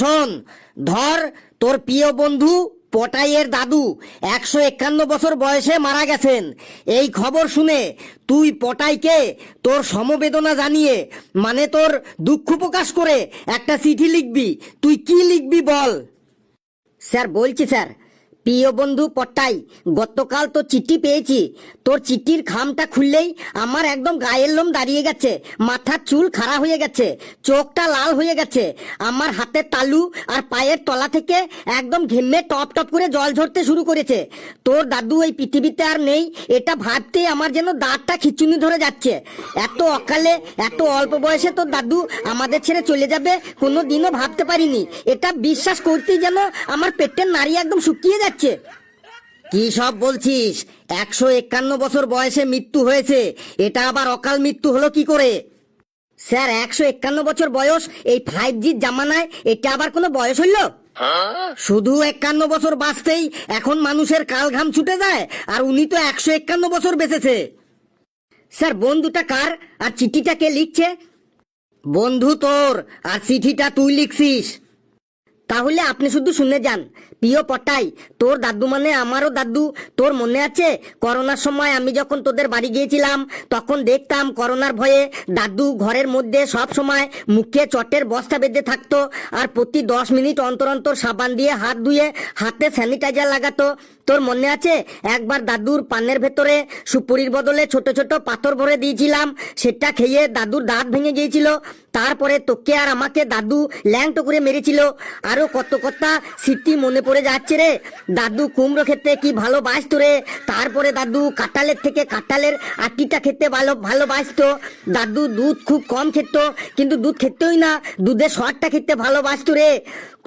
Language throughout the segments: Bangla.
শোন, ধর তোর প্রিয় বন্ধু পটাইয়ের দাদু 151 বছর বয়সে মারা গেছেন। এই খবর শুনে তুই পটাইকে তোর সমবেদনা জানিয়ে, মানে তোর দুঃখ প্রকাশ করে একটা চিঠি লিখবি। তুই কি লিখবি বল? স্যার বলছি স্যার, প্রিয় বন্ধু পটাই, গতকাল তোর চিঠি পেয়েছি। তোর চিঠির খামটা খুললেই আমার একদম গায়ের লোম দাঁড়িয়ে গেছে, মাথার চুল খাড়া হয়ে গেছে, চোখটা লাল হয়ে গেছে, আমার হাতের তালু আর পায়ের তলা থেকে একদম ঘেমে টপ টপ করে জল ঝরতে শুরু করেছে। তোর দাদু এই পৃথিবীতে আর নেই, এটা ভাবতেই আমার যেন দাঁতটা খিচুনি ধরে যাচ্ছে। এত অকালে, এত অল্প বয়সে তোর দাদু আমাদের ছেড়ে চলে যাবে কোনো দিনও ভাবতে পারিনি। এটা বিশ্বাস করতেই যেন আমার পেটের নাড়ি একদম শুকিয়ে যাচ্ছে। কি সব বলছিস? 151 বছর বয়সে মৃত্যু হয়েছে, এটা আবার অকাল মৃত্যু হলো কি করে? স্যার 151 বছর বয়স এই 5G জামানায় এটা আবার কোনো বয়স হইল? শুধু 51 বছর বাঁচতেই এখন মানুষের কাল ঘাম ছুটে যায়, আর উনি তো 151 বছর বেঁচেছে। স্যার বন্ধুটা কার আর চিঠিটা কে লিখছে? বন্ধু তোর, আর চিঠিটা তুই লিখছিস। তাহলে আপনি শুধু শুনে যান। প্রিয় পটাই, তোর দাদু মানে আমারও দাদু। তোর মনে আছে করোনার সময় আমি যখন তোদের বাড়ি গিয়েছিলাম, তখন দেখতাম করোনার ভয়ে দাদু ঘরের মধ্যে সব সময় মুখে চটের বস্তা বেঁধে থাকতো, আর প্রতি 10 মিনিট অন্তর অন্তর সাবান দিয়ে হাত ধুয়ে হাতে স্যানিটাইজার লাগাতো। তোর মনে আছে একবার দাদুর পানের ভেতরে সুপুরির বদলে ছোট ছোট পাথর ভরে দিয়েছিলাম, সেটা খেয়ে দাদুর দাঁত ভেঙে গিয়েছিল। তারপরে তোকে আর আমাকে দাদু ল্যাংটো করে মেরেছিল। আরো কত কথা স্মৃতি মনে পড়ে যাচ্ছে রে। দাদু কুমড়ো খেতে কি ভালোবাসতো রে। তারপরে দাদু কাঁঠালের থেকে কাঁঠালের আটিটা খেতে ভালোবাসতো। দাদু দুধ খুব কম খেত, কিন্তু দুধ খেতেই না, দুধের স্বাদটা খেতে ভালোবাসতো রে।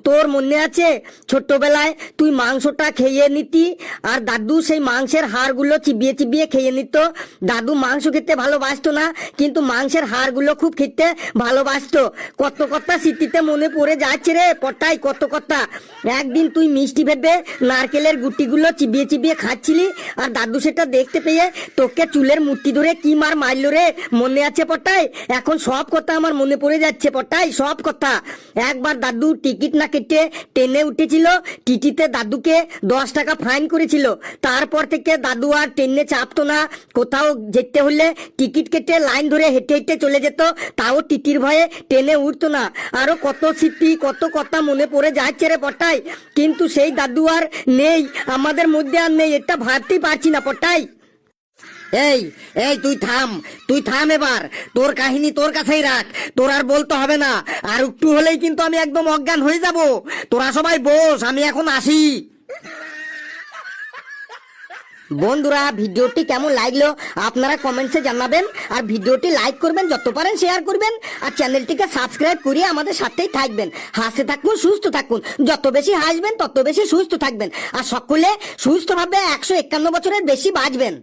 তোর মনে আছে ছোট্টবেলায় তুই মাংসটা খেয়ে নিতি, আর দাদু সেই মাংসের হাড়গুলো চিবিয়ে চিবিয়ে খেয়ে নিত। দাদু মাংস খেতে ভালোবাসতো না, কিন্তু মাংসের হাড়গুলো খুব খেতে ভালোবাসতো। কত কথা স্মৃতিতে মনে পড়ে যাচ্ছে রে পটাই, কত কথা। একদিন তুই মিষ্টি ভেবে নারকেলের গুটিগুলো চিবিয়ে চিবিয়ে খাচ্ছিলি, আর দাদু সেটা দেখতে পেয়ে তোকে চুলের মুঠি ধরে কি মারলো রে, মনে আছে পটাই? এখন সব কথা আমার মনে পড়ে যাচ্ছে পটাই, সব কথা। একবার দাদু টিকিট না কেটে ট্রেনে উঠেছিল, টিটিতে দাদুকে 10 টাকা ফাইন করেছিল। তারপর থেকে দাদু আর ট্রেনে চাপতো না। কোথাও যেতে হলে টিকিট কেটে লাইন ধরে হেঁটে হেঁটে চলে যেত, তাও টিটির ভয়ে ট্রেনে উঠতো না। আরো কত স্মৃতি, কত কথা মনে পড়ে যাচ্ছে রে পটাই, কিন্তু সেই দাদু আর নেই, আমাদের মধ্যে আর নেই, এটা ভাবতেই পারছি না পটাই। এই এই তুই থাম এবার। তোর কাহিনী তোর কাছেই রাখ, তোর আর বলতে হবে না। আর একটু হলেই কিন্তু আমি একদম অজ্ঞান হয়ে যাব। তোরা সবাই বস, আমি এখন আসি। বন্ধুরা, ভিডিওটি কেমন লাগলো আপনারা কমেন্টসে জানাবেন, আর ভিডিওটি লাইক করবেন, যত পারেন শেয়ার করবেন, আর চ্যানেলটিকে সাবস্ক্রাইব করে আমাদের সাথেই থাকবেন। হাসতে থাকুন, সুস্থ থাকুন, যত বেশি হাসবেন তত বেশি সুস্থ থাকবেন, আর সকলে সুস্থভাবে 151 বছরের বেশি বাঁচবেন।